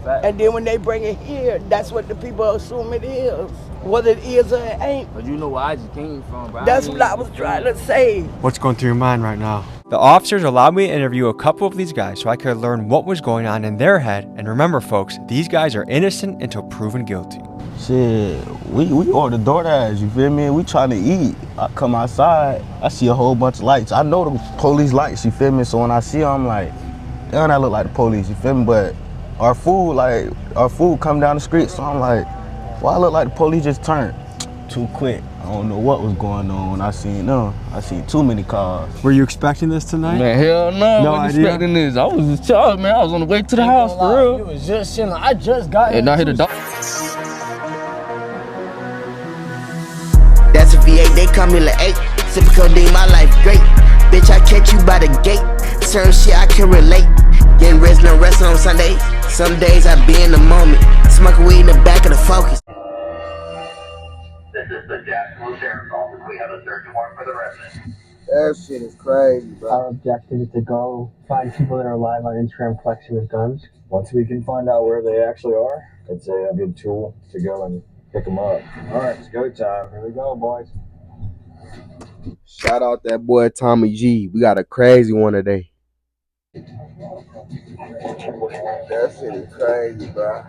And then when they bring it here, that's what the people assume it is. Whether it is or it ain't. But you know where I just came from, bro. That's what I was trying to say. What's going through your mind right now? The officers allowed me to interview a couple of these guys so I could learn what was going on in their head. And remember, folks, these guys are innocent until proven guilty. Shit, we order DoorDash, you feel me? We trying to eat. I come outside, I see a whole bunch of lights. I know the police lights, you feel me? So when I see them, I'm like, damn, that look like the police, you feel me? But our food come down the street, so I'm like, why I look like the police just turned? Too quick. I don't know what was going on when I seen them. I seen too many cars. Were you expecting this tonight? Man, hell no. No I wasn't idea. expecting this. I was just charged, man. I was on the way to the house, for real. You was just chilling. I just got And I hit the dog. That's a VA, they call me like 8. Sippin' codeine, my life great. Bitch, I catch you by the gate. Certain shit I can relate. Getting rest, no rest on Sundays. Some days I be in the moment. Smoking weed in the back of the Focus. This is the Jacksonville Sheriff's Office. We have a search warrant for the resident. That shit is crazy, bro. Our objective is to go find people that are alive on Instagram flexing with guns. Once we can find out where they actually are, it's a good tool to go and pick them up. All right, it's go time. Here we go, boys. Shout out that boy Tommy G. We got a crazy one today. That shit is crazy, bro.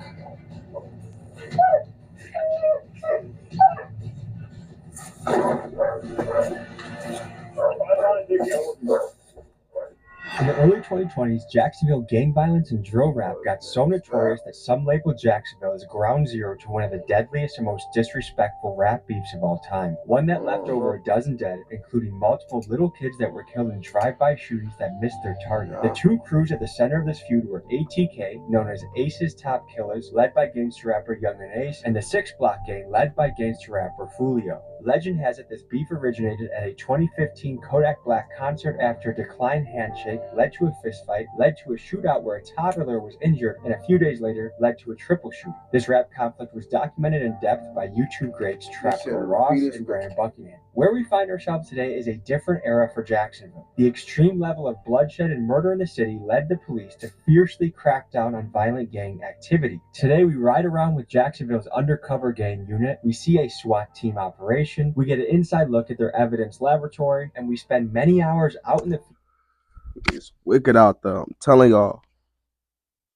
In the early 2020s, Jacksonville gang violence and drill rap got so notorious that some labeled Jacksonville as ground zero to one of the deadliest and most disrespectful rap beefs of all time. One that left over a dozen dead, including multiple little kids that were killed in drive-by shootings that missed their target. The two crews at the center of this feud were ATK, known as Ace's Top Killers, led by gangster rapper Young and Ace, and the 6 Block Gang, led by gangster rapper Fulio. Legend has it this beef originated at a 2015 Kodak Black concert after a declined handshake, led to a fistfight, led to a shootout where a toddler was injured, and a few days later led to a triple shoot. This rap conflict was documented in depth by YouTube greats Trapper Ross and Brandon Buckingham. Where we find ourselves today is a different era for Jacksonville. The extreme level of bloodshed and murder in the city led the police to fiercely crack down on violent gang activity. Today we ride around with Jacksonville's undercover gang unit, we see a SWAT team operation, we get an inside look at their evidence laboratory, and we spend many hours out in the field. It's wicked out there. I'm telling y'all.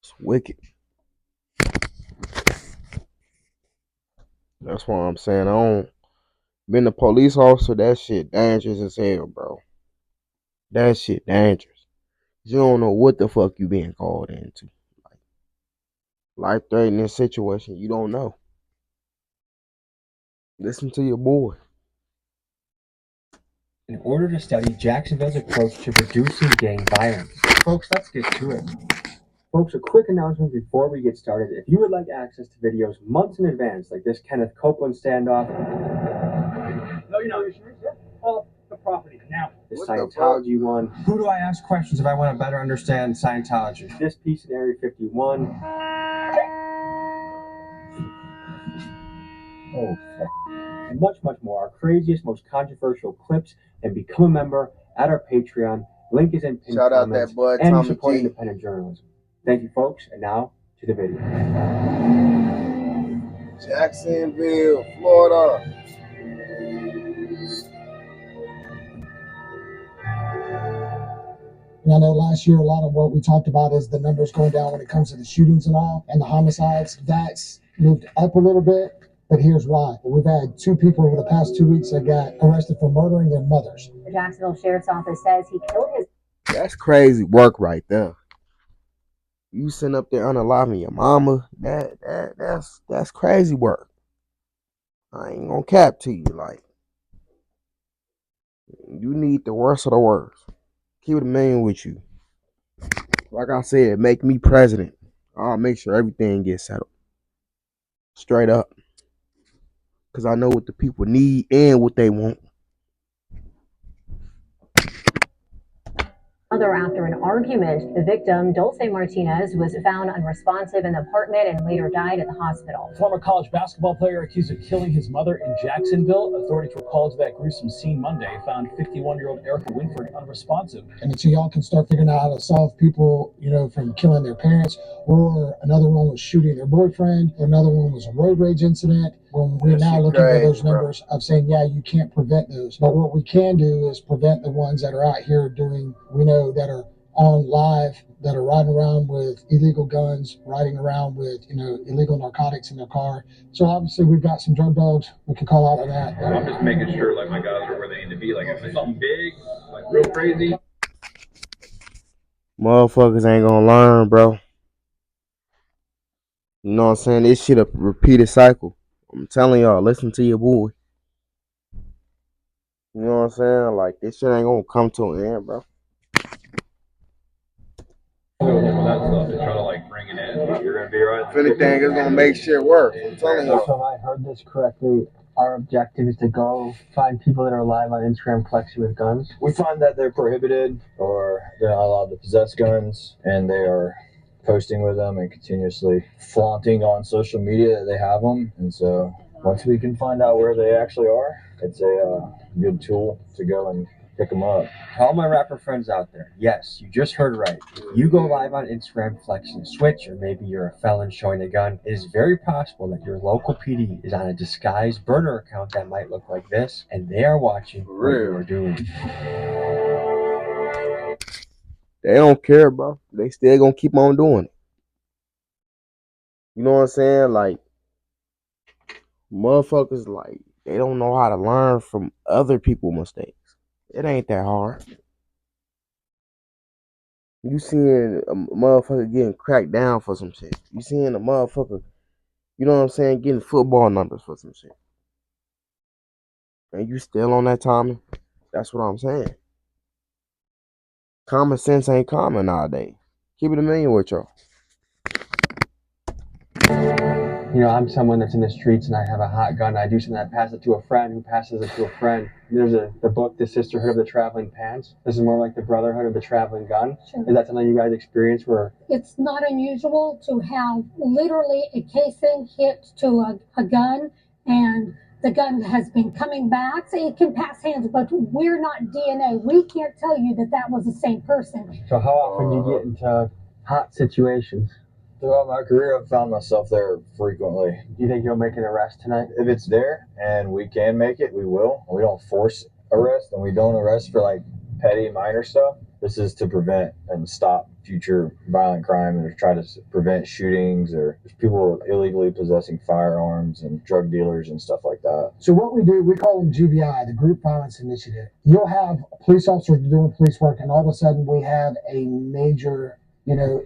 It's wicked. That's why I'm saying I don't been a police officer, that shit dangerous as hell, bro. That shit dangerous. You don't know what the fuck you being called into. Like, life-threatening situation, you don't know. Listen to your boy. In order to study Jacksonville's approach to reducing gang violence. Folks, let's get to it. Folks, a quick announcement before we get started. If you would like access to videos months in advance, like this Kenneth Copeland standoff. No, you're not. Well, the property. Now. The Scientology one. Who do I ask questions if I want to better understand Scientology? This piece in Area 51. Oh, fuck. And much, much more. Our craziest, most controversial clips, and become a member at our Patreon. Link is in pinned Shout out comments. that boy And Tommy support G. independent journalism. Thank you, folks. And now to the video. Jacksonville, Florida. And I know last year a lot of what we talked about is the numbers going down when it comes to the shootings and all, and the homicides. That's moved up a little bit, but here's why. We've had 2 people over the past 2 weeks that got arrested for murdering their mothers. The Jacksonville Sheriff's Office says he killed his... That's crazy work right there. You sitting up there unaliving your mama, that's crazy work. I ain't gonna cap to you, like, you need the worst of the worst. Keep it a million with you. Like I said, make me president. I'll make sure everything gets settled. Straight up. Because I know what the people need and what they want. Other further after an argument. The victim, Dulce Martinez, was found unresponsive in the apartment and later died at the hospital. Former college basketball player accused of killing his mother in Jacksonville. Authorities were called to that gruesome scene Monday, found 51-year-old Erica Winford unresponsive. And until y'all can start figuring out how to solve people, from killing their parents, or another one was shooting their boyfriend, or another one was a road rage incident, when we're now looking for those numbers of saying, yeah, you can't prevent those. But what we can do is prevent the ones that are out here doing, that are on live, that are riding around with illegal guns, riding around with, illegal narcotics in their car. So obviously we've got some drug dogs we can call out for that. I'm just making sure my guys are where they need to be. If it's something big, real crazy. Motherfuckers ain't gonna learn, bro. You know what I'm saying? This shit a repeated cycle. I'm telling y'all, listen to your boy. You know what I'm saying? This shit ain't gonna come to an end, bro. That stuff and try to bring it in. You're gonna be right. If anything, it's gonna make shit work. I'm telling you. So if I heard this correctly, our objective is to go find people that are live on Instagram flexing with guns. We find that they're prohibited or they're not allowed to possess guns, and they are posting with them and continuously flaunting on social media that they have them. And so once we can find out where they actually are, it's a good tool to go and pick them up. All my rapper friends out there, yes, you just heard right. If you go live on Instagram flexing a switch, or maybe you're a felon showing a gun, it is very possible that your local PD is on a disguised burner account that might look like this, and they are watching what you are doing. They don't care, bro. They still gonna keep on doing it. You know what I'm saying? Motherfuckers, they don't know how to learn from other people's mistakes. It ain't that hard. You seeing a motherfucker getting cracked down for some shit. You seeing a motherfucker, you know what I'm saying, getting football numbers for some shit. And you still on that timing? That's what I'm saying. Common sense ain't common nowadays. Keep it a million with y'all. I'm someone that's in the streets and I have a hot gun. I do something, I pass it to a friend who passes it to a friend. There's the book, The Sisterhood of the Traveling Pants. This is more like the Brotherhood of the Traveling Gun. Sure. Is that something you guys experience where? It's not unusual to have literally a casing hit to a gun, and the gun has been coming back. So it can pass hands, but we're not DNA. We can't tell you that was the same person. So how often do you get into hot situations? Throughout my career, I've found myself there frequently. Do you think you'll make an arrest tonight? If it's there and we can make it, we will. We don't force arrest, and we don't arrest for petty minor stuff. This is to prevent and stop future violent crime and to try to prevent shootings or people illegally possessing firearms and drug dealers and stuff like that. So what we do, we call them GVI, the Group Violence Initiative. You'll have police officers doing police work, and all of a sudden we have a major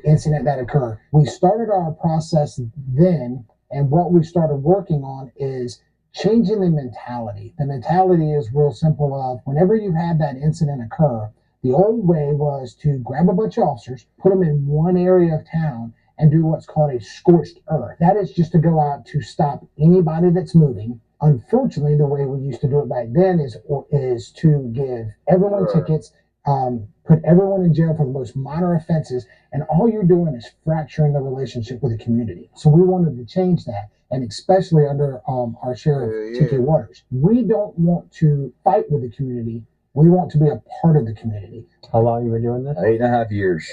incident that occurred. We started our process then, and what we started working on is changing the mentality. The mentality is real simple of whenever you had that incident occur, the old way was to grab a bunch of officers, put them in one area of town, and do what's called a scorched earth. That is just to go out to stop anybody that's moving. Unfortunately, the way we used to do it back then is to give everyone tickets, put everyone in jail for the most minor offenses, and all you're doing is fracturing the relationship with the community. So we wanted to change that, and especially under our sheriff, T.K. Waters. We don't want to fight with the community. We want to be a part of the community. How long have you been doing this? 8.5 years.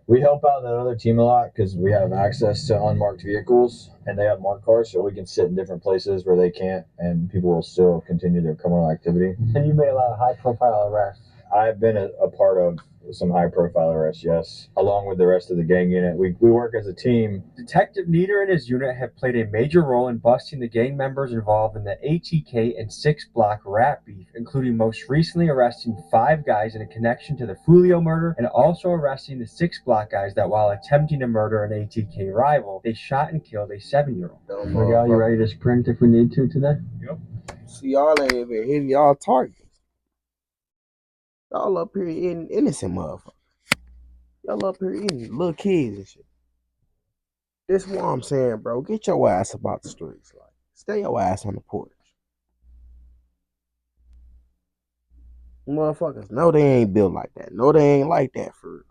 We help out that other team a lot because we have access to unmarked vehicles, and they have marked cars, so we can sit in different places where they can't, and people will still continue their criminal activity. And you made a lot of high-profile arrests. I've been a part of some high-profile arrests, yes, along with the rest of the gang unit. We work as a team. Detective Nieder and his unit have played a major role in busting the gang members involved in the ATK and 6 Block rat beef, including most recently arresting 5 guys in a connection to the Fulio murder, and also arresting the 6 Block guys that while attempting to murder an ATK rival, they shot and killed a 7-year-old. Miguel, you ready to sprint if we need to today? Yep. See, y'all ain't even hitting y'all targets. Y'all up here eating innocent motherfuckers. Y'all up here eating little kids and shit. This is what I'm saying, bro. Get your ass about the streets. Stay your ass on the porch. Motherfuckers know they ain't built like that. No, they ain't like that for real.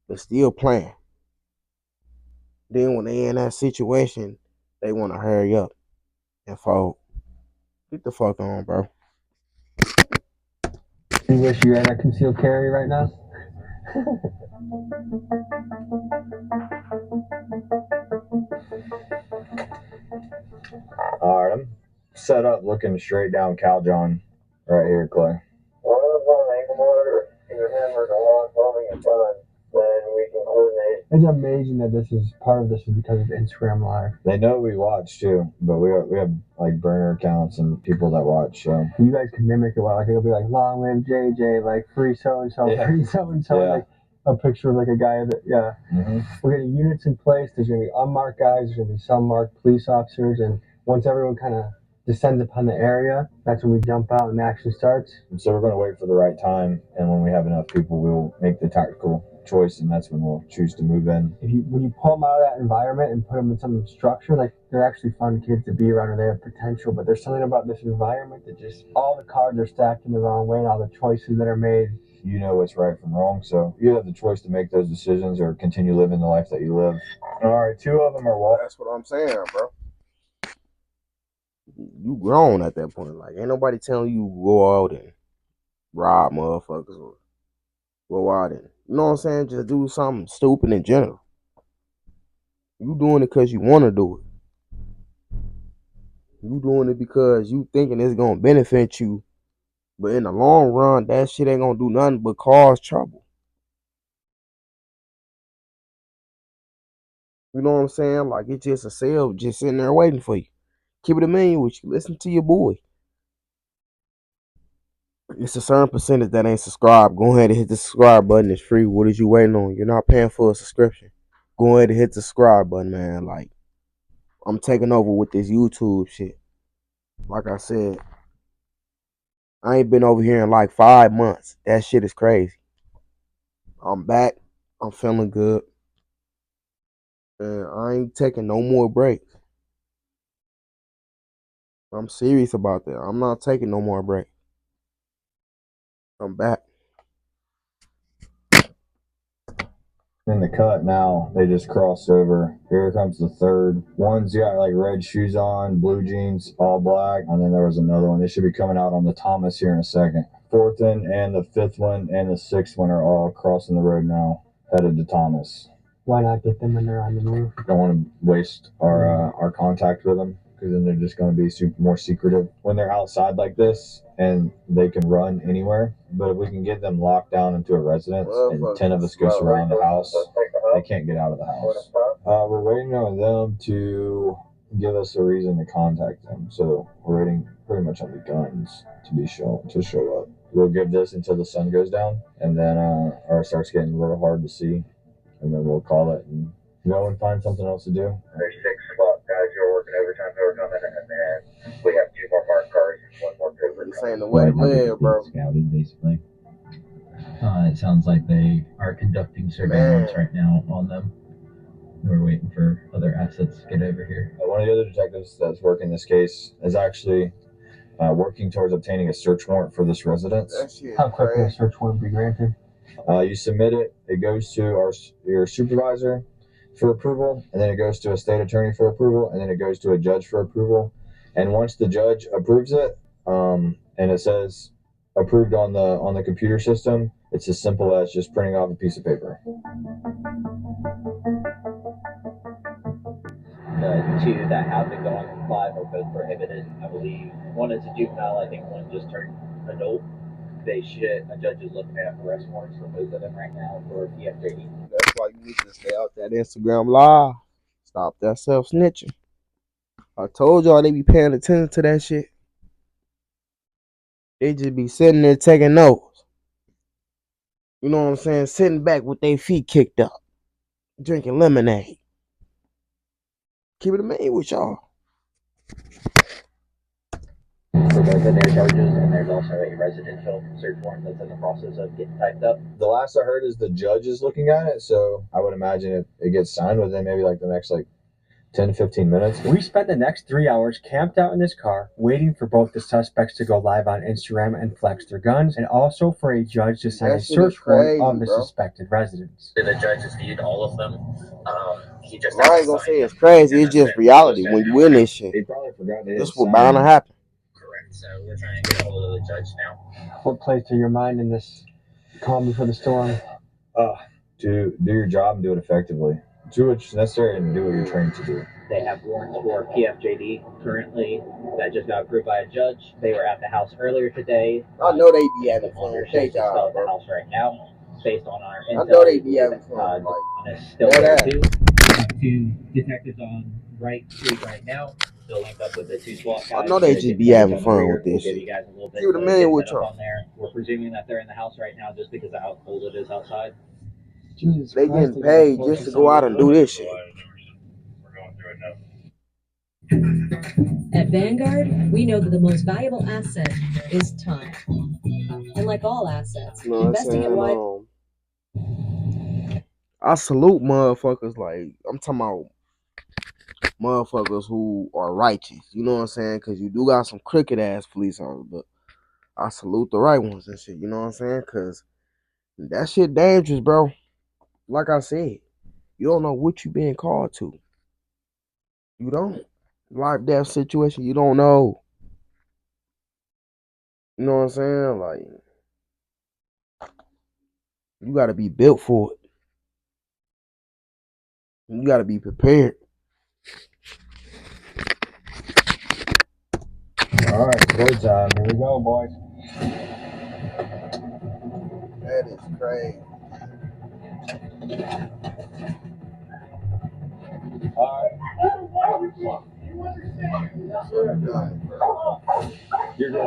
But still playing. Then when they in that situation, they want to hurry up and fold. Get the fuck on, bro. You wish you had a concealed carry right now? Alright, I'm set up looking straight down Cal John right here, Clay. It's amazing that this is part of this is because of Instagram Live. They know we watch too, but we have like burner accounts and people that watch. So you guys can mimic it well. Like it'll be like long live JJ, like free so and so, free so and so, like a picture of like a guy that We're getting units in place. There's gonna be unmarked guys. There's gonna be some marked police officers, and once everyone kind of descends upon the area, that's when we jump out and action starts. And so we're going to wait for the right time, and when we have enough people, we'll make the tactical choice, and that's when we'll choose to move in. When you pull them out of that environment and put them in some structure, like they're actually fun kids to be around, or they have potential. But there's something about this environment that just all the cards are stacked in the wrong way, and all the choices that are made. You know what's right from wrong, so you have the choice to make those decisions or continue living the life that you live. All right, 2 of them are what? That's what I'm saying, bro. You grown at that point. Like, ain't nobody telling you go out and rob motherfuckers or go out and, you know what I'm saying, just do something stupid in general. You doing it because you want to do it. You doing it because you thinking it's going to benefit you. But in the long run, that shit ain't going to do nothing but cause trouble. You know what I'm saying? Like, it's just a cell just sitting there waiting for you. Keep it a million with you. Listen to your boy. It's a certain percentage that ain't subscribed. Go ahead and hit the subscribe button. It's free. What is you waiting on? You're not paying for a subscription. Go ahead and hit the subscribe button, man. Like, I'm taking over with this YouTube shit. Like I said, I ain't been over here in like 5 months. That shit is crazy. I'm back. I'm feeling good. And I ain't taking no more breaks. I'm serious about that. I'm not taking no more breaks. I'm back. In the cut now, they just crossed over. Here comes the third. One's got like red shoes on, blue jeans, all black, and then there was another one. They should be coming out on the Thomas here in a second. 4th one and the 5th one and the 6th one are all crossing the road now, headed to Thomas. Why not get them when they're on the move? Don't want to waste our contact with them, because then they're just going to be more secretive when they're outside like this, and they can run anywhere. But if we can get them locked down into a residence and 10 of us go surround the house, they can't get out of the house. We're waiting on them to give us a reason to contact them. So we're waiting pretty much on the guns to show up. We'll give this until the sun goes down, and then or it starts getting a little hard to see, and then we'll call it and go and find something else to do. There's 6 SWAT guys who are working overtime who are coming, and then we have 2 more marked cars and 1 more trooper. This ain't the way to live, bro. Scouted, basically. It sounds like they are conducting surveillance right now on them. We're waiting for other assets to get over here. One of the other detectives that's working this case is actually working towards obtaining a search warrant for this residence. How quick will a search warrant be granted? You submit it. It goes to your supervisor for approval, and then it goes to a state attorney for approval, and then it goes to a judge for approval. And once the judge approves it, and it says approved on the computer system, it's as simple as just printing off a piece of paper. The 2 that have been going live are both prohibited, I believe. One is a juvenile, I think one just turned adult. A judge is looking at arrest warrants for both of them right now for PFJD. That's why you need to stay out that Instagram live. Stop that self-snitching. I told y'all they be paying attention to that shit. They just be sitting there taking notes. You know what I'm saying? Sitting back with their feet kicked up. Drinking lemonade. Keep it a man with y'all. For both of their charges, and there's also a residential search warrant that's in the process of getting typed up. The last I heard is the judge is looking at it, so I would imagine it gets signed within maybe like the next 10 to 15 minutes. We spent the next 3 hours camped out in this car, waiting for both the suspects to go live on Instagram and flex their guns, and also for a judge to sign a search warrant of the suspected residents. The judge has viewed all of them. He just I ain't gonna say it's crazy. It's just reality. When you in this shit, this what bound to happen. Correct. So we're trying to get a hold of the judge now. What plays to your mind in this calm before the storm? To do your job and do it effectively. Do what's necessary and do what you're trained to do. They have warrants for PFJD currently that just got approved by a judge. They were at the house earlier today. I know they be having fun with their job, at the house right now, based on our I intel. know they be having fun. Is still there too. Two detectives on Wright Street right now. Still linked up with the two SWAT guys. I know they just be having fun with this We'll give shit. you guys a little bit See what I mean with y'all. on there. We're presuming that they're in the house right now just because of how cold it is outside. Jesus they Christ, getting paid just to go out and do this shit. At Vanguard, we know that the most valuable asset is time. And like all assets, You know what I'm investing it saying? wisely. I salute motherfuckers like, I'm talking about motherfuckers who are righteous. You know what I'm saying? Because you do got some crooked ass police officers, but I salute the right ones and shit. You know what I'm saying? Because that shit dangerous, bro. Like I said, you don't know what you being called to. You don't. Life death situation, you don't know. You know what I'm saying? Like, you gotta be built for it. You gotta be prepared. All right, good time. Here we go, boys. That is crazy. All right. You're good.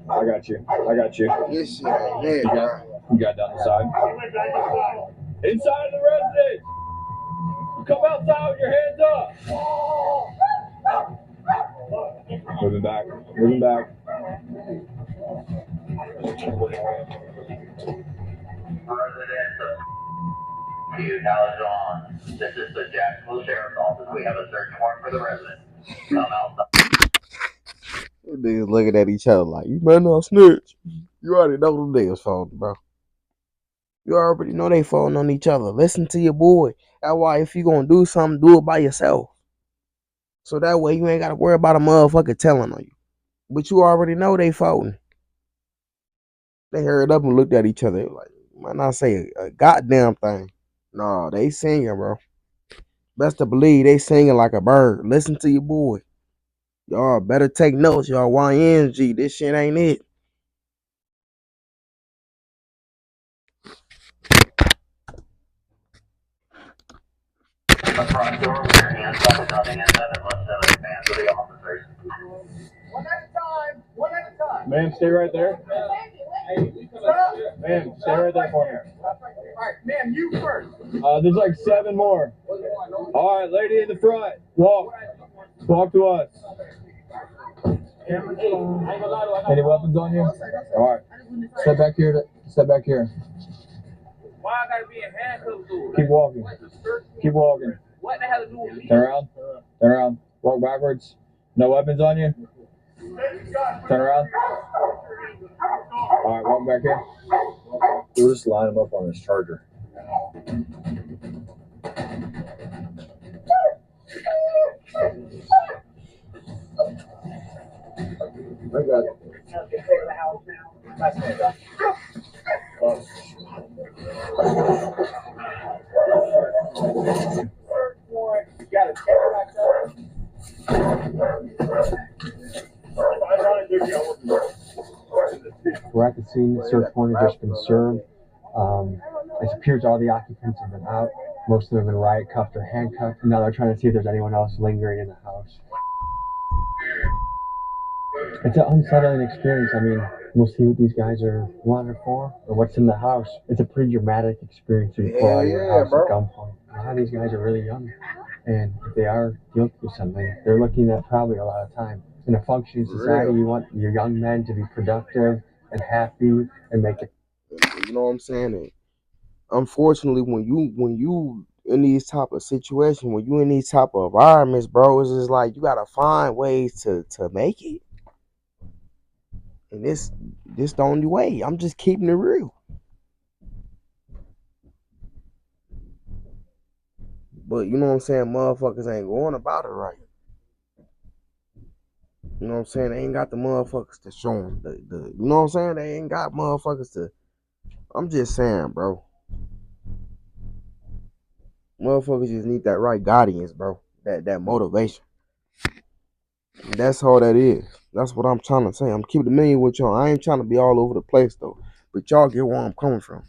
I got you. I got you. This shit ain't it, bro. You got down the side. Inside the residence. You come outside with your hands up. Moving back. Moving back. You now is on. This is the Jacksonville Sheriff's Office. We have a search warrant for the resident. Come outside. Niggas looking at each other like, you better not snitch. You already know them niggas phony, bro. You already know they phone on each other. Listen to your boy. That's why if you gonna do something, do it by yourself. So that way you ain't gotta worry about a motherfucker telling on you. But you already know they phone. They hurried up and looked at each other like, might not say a goddamn thing. No, they singing, bro. Best to believe they singing like a bird. Listen to your boy. Y'all better take notes, y'all. YNG, this shit ain't it. The front door with your hands up, nothing in them, and let's have a command for the officers. One at a time. One at a time. Ma'am, stay right there. Ma'am, stay right there for me. All right, ma'am, you first. There's like 7 more. All right, lady in the front, walk. Walk to us. Any weapons on you? All right. Step back here. Step back here. Why I gotta be in handcuffs? Keep walking. Keep walking. What the hell do with me? Turn around. Turn around. Walk backwards. No weapons on you. Turn around. All right, walk back here. We'll just line him up on this charger. I got it. We're at the scene. The search warrant has just been served. It appears all the occupants have been out. Most of them have been riot cuffed or handcuffed. And now they're trying to see if there's anyone else lingering in the house. It's an unsettling experience. I mean, we'll see what these guys are wanted for or what's in the house. It's a pretty dramatic experience to be pulled out of your house at gunpoint. A lot of these guys are really young. And if they are guilty of something, they're looking at probably a lot of time. In a functioning society, you want your young men to be productive and happy and make it. You know what I'm saying? And unfortunately, when you in these type of situations, when you in these type of environments, bro, it's just like you gotta find ways to make it. And this the only way. I'm just keeping it real. But you know what I'm saying, motherfuckers ain't going about it right. You know what I'm saying? They ain't got the motherfuckers to show them. You know what I'm saying? They ain't got motherfuckers to. I'm just saying, bro. Motherfuckers just need that right guidance, bro. That motivation. And that's all that is. That's what I'm trying to say. I'm keeping the million with y'all. I ain't trying to be all over the place though. But y'all get where I'm coming from.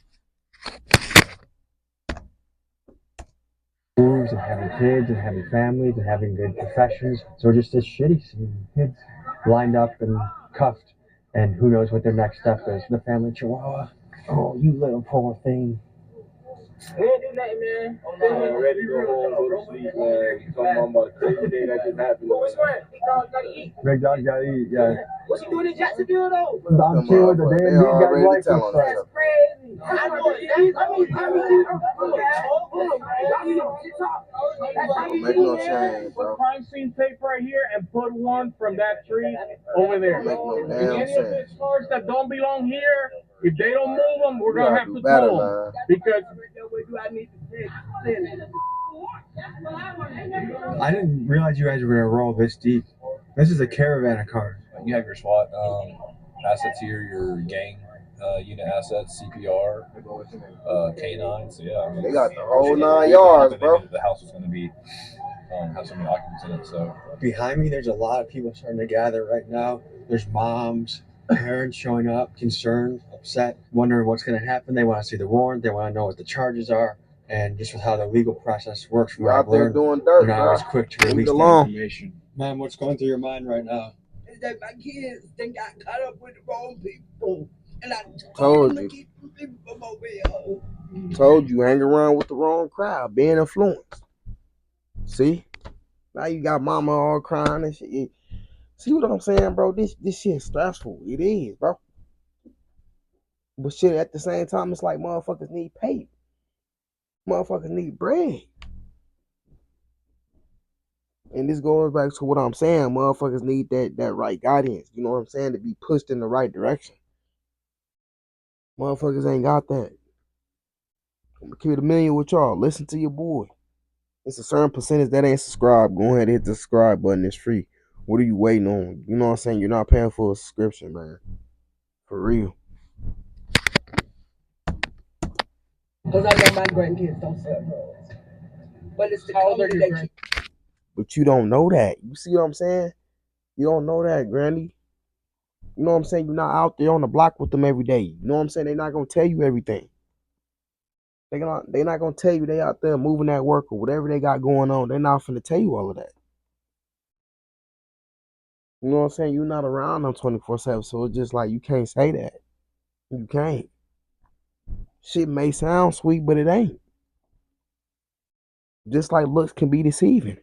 Moves and having kids and having families and having good professions. So just this shitty seeing kids lined up and cuffed, and who knows what their next step is. The family chihuahua. Oh, you little poor thing. We ain't do nothing, man. I'm ready to go home, go to sleep, man. Talking about a crazy day that just happened. What's wrong? Big dog gotta eat. Big dog gotta eat, yeah. What's he doing in Jacksonville, though? I'm chilling with the damn They these guys' already license telling plate. That's crazy. I know Don't make no change, put bro. crime scene tape right here and put one from that tree over there. Don't make no And damn any of sense. these cars that don't belong here, if they don't move them, we're You gonna gotta have do to better, tow them. man. Because I didn't realize you guys were gonna roll this deep. This is a caravan of cars. You have your SWAT assets here, your gang unit assets, CPR, K9. So yeah, I mean, They got the whole 9 they yards, knew bro. that the house was going to be have so many occupants in it. So Behind me, there's a lot of people starting to gather right now. There's moms, parents showing up, concerned, upset, wondering what's going to happen. They want to see the warrant. They want to know what the charges are. And just with how the legal process works, from You what out I've there learned, doing dirt, they're not bro. always quick to Leave it release that alone. information. Ma'am, what's going through your mind right now? Is that my kids, they got caught up with the wrong people. And I Told them you. to keep them people from over here. Told you, hang around with the wrong crowd, being influenced. See? Now you got mama all crying and shit. See what I'm saying, bro? This shit stressful. It is, bro. But shit, at the same time, it's like motherfuckers need pay. Motherfuckers need bread. And this goes back to what I'm saying. Motherfuckers need that right guidance. You know what I'm saying? To be pushed in the right direction. Motherfuckers ain't got that. I'm gonna keep it a million with y'all. Listen to your boy. It's a certain percentage that ain't subscribed. Go ahead and hit the subscribe button. It's free. What are you waiting on? You know what I'm saying? You're not paying for a subscription, man. For real. Because I know my grandkids don't sell drugs. But it's the company that keep. But you don't know that. You see what I'm saying? You don't know that, Granny. You know what I'm saying? You're not out there on the block with them every day. You know what I'm saying? They're not gonna tell you everything. They're not gonna tell you they out there moving that work or whatever they got going on. They're not finna tell you all of that. You know what I'm saying? You're not around them 24/7, so it's just like you can't say that. You can't. Shit may sound sweet, but it ain't. Just like looks can be deceiving.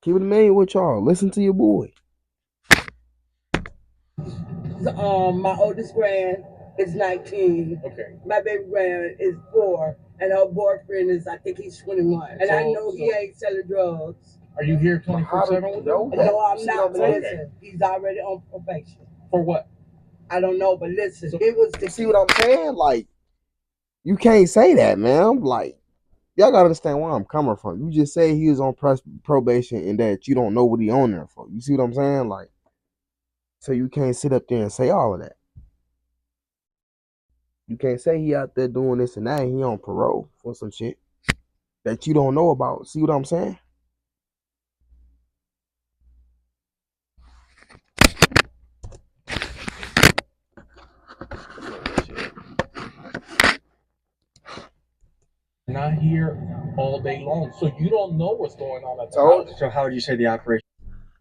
Keep it a million with y'all. Listen to your boy. My oldest grand is 19. Okay. My baby grand is 4. And her boyfriend is, I think he's 21. And I know he ain't selling drugs. Are you here 24/7 with them? No, I'm not. But Okay. listen, he's already on probation. For what? I don't know, but listen, it was the. See what I'm saying? Like, you can't say that, man. Like, y'all gotta understand where I'm coming from. You just say he was on probation and that you don't know what he on there for. You see what I'm saying? Like, so you can't sit up there and say all of that. You can't say he out there doing this and that and he on parole for some shit that you don't know about. See what I'm saying? Not here all day long, so you don't know what's going on at the Told house. So how would you say the operation?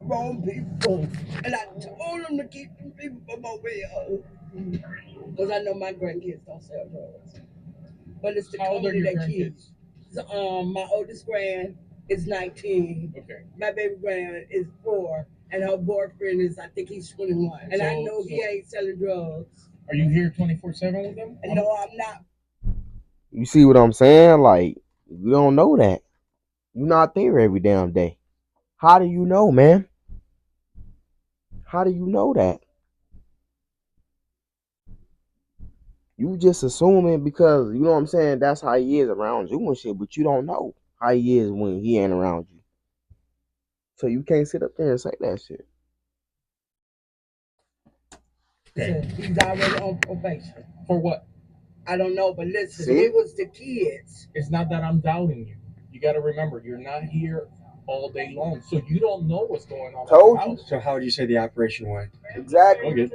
Wrong people. And I told them to keep them people from over here. Because I know my grandkids don't sell drugs. But it's the How old are company your that keeps. So, my oldest grand is 19. Okay. My baby grand is 4. And her boyfriend is, I think he's 21. And I know he ain't selling drugs. Are you here 24/7 with them? And no, I'm not. You see what I'm saying? Like, you don't know that. You're not there every damn day. How do you know, man? How do you know that? You just assuming because, you know what I'm saying, that's how he is around you and shit, but you don't know how he is when he ain't around you. So you can't sit up there and say that shit. He's already on probation. For what? I don't know, but listen, See? it was the kids. It's not that I'm doubting you. You got to remember, you're not here all day long, so you don't know what's going on Told at the you. house. So how would you say the operation went? Exactly. Okay.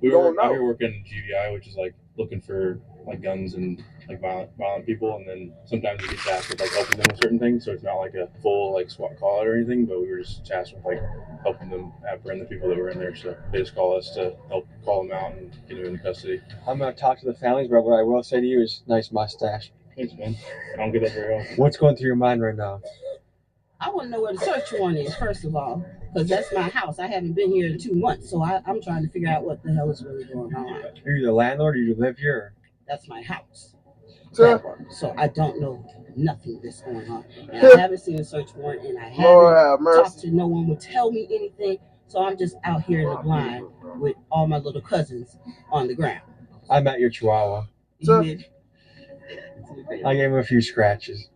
We Don't were out know. here working GVI, which is like looking for like guns and like violent people, and then sometimes we get tasked with like helping them with certain things. So it's not like a full like SWAT call out or anything, but we were just tasked with like helping them apprehend the people that were in there. So they just call us to help call them out and get them into custody. I'm gonna talk to the families, but what I will say to you is nice mustache. Thanks, man. I don't get that very often. What's going through your mind right now? I want to know where the search warrant is, first of all, because that's my house. I haven't been here in 2 months, so I'm trying to figure out what the hell is really going on. Are you the landlord or you live here? That's my house. Sir. So I don't know nothing that's going on. And I haven't seen a search warrant, and I Lord have haven't mercy. talked to no one would tell me anything. So I'm just out here in the blind with all my little cousins on the ground. I met your chihuahua. Sir. You did? I gave him a few scratches.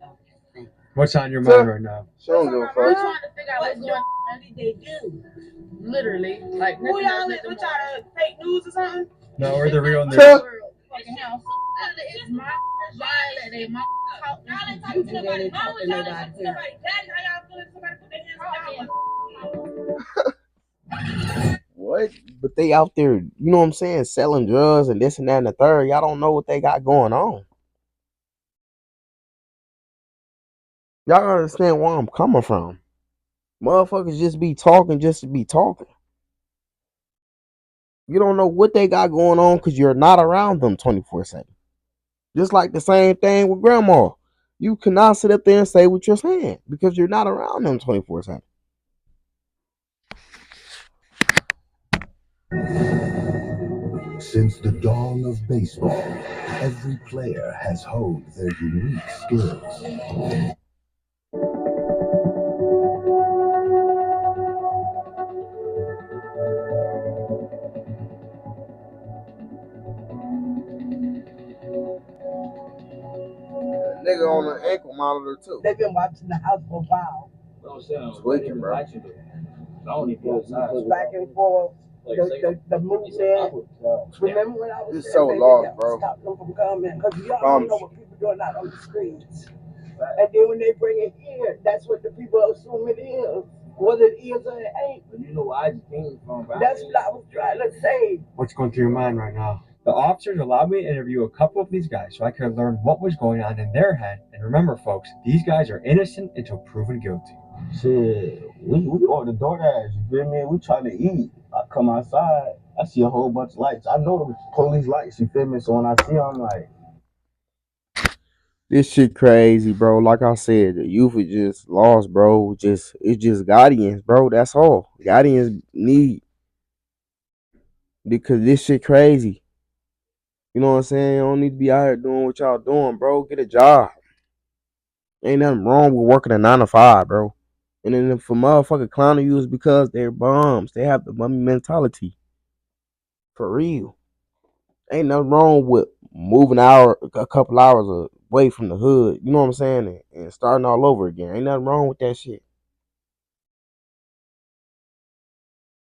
What's on your Sir. mind right now? She don't give a We're fuck. trying to figure out what's going on. What did they do? Literally, like Who y'all is? We trying to fake news or something? No, we're the real news. Sir. fucking house. It's my violated. My Y'all ain't talking to nobody. Why would y'all ain't talking to nobody? Daddy, how y'all feeling? Somebody put their hands down. What? But they out there, you know what I'm saying, selling drugs and this and that and the third. Y'all don't know what they got going on. Y'all gotta understand where I'm coming from. Motherfuckers just be talking just to be talking. You don't know what they got going on because you're not around them 24/7. Just like the same thing with grandma. You cannot sit up there and say what you're saying because you're not around them 24/7. Since the dawn of baseball, every player has honed their unique skills. Nigga on the ankle monitor too. They've been watching the house for a while. Tweaking, bro. Back and forth. The movement. Remember when I was It's there, so baby, lost, that bro. stop them from coming because y'all Promise. don't know what people doing out on the streets. And then when they bring it here, that's what the people assume it is. Whether it is or it ain't. But you know where I just came from, bro. That's what I was trying to say. What's going through your mind right now? The officers allowed me to interview a couple of these guys so I could learn what was going on in their head. And remember, folks, these guys are innocent until proven guilty. Shit, we order DoorDash, you feel me? We trying to eat. I come outside, I see a whole bunch of lights. I know the police lights, you feel me? So when I see them, I'm like, This shit crazy, bro. Like I said, the youth is just lost, bro. It's just guardians, bro. That's all. Guardians need because this shit crazy. You know what I'm saying? You don't need to be out here doing what y'all doing, bro. Get a job. Ain't nothing wrong with working a 9 to 5, bro. And then for motherfucking clowning you is because they're bums. They have the bummy mentality. For real. Ain't nothing wrong with moving a couple hours away from the hood. You know what I'm saying? And starting all over again. Ain't nothing wrong with that shit.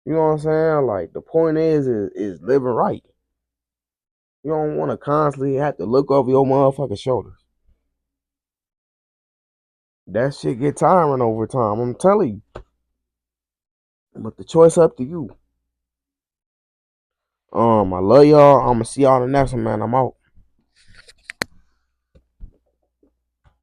You know what I'm saying? Like the point is living right. You don't want to constantly have to look over your motherfucking shoulders. That shit get tiring over time. I'm telling you. But the choice up to you. I love y'all. I'ma see y'all in the next one, man. I'm out.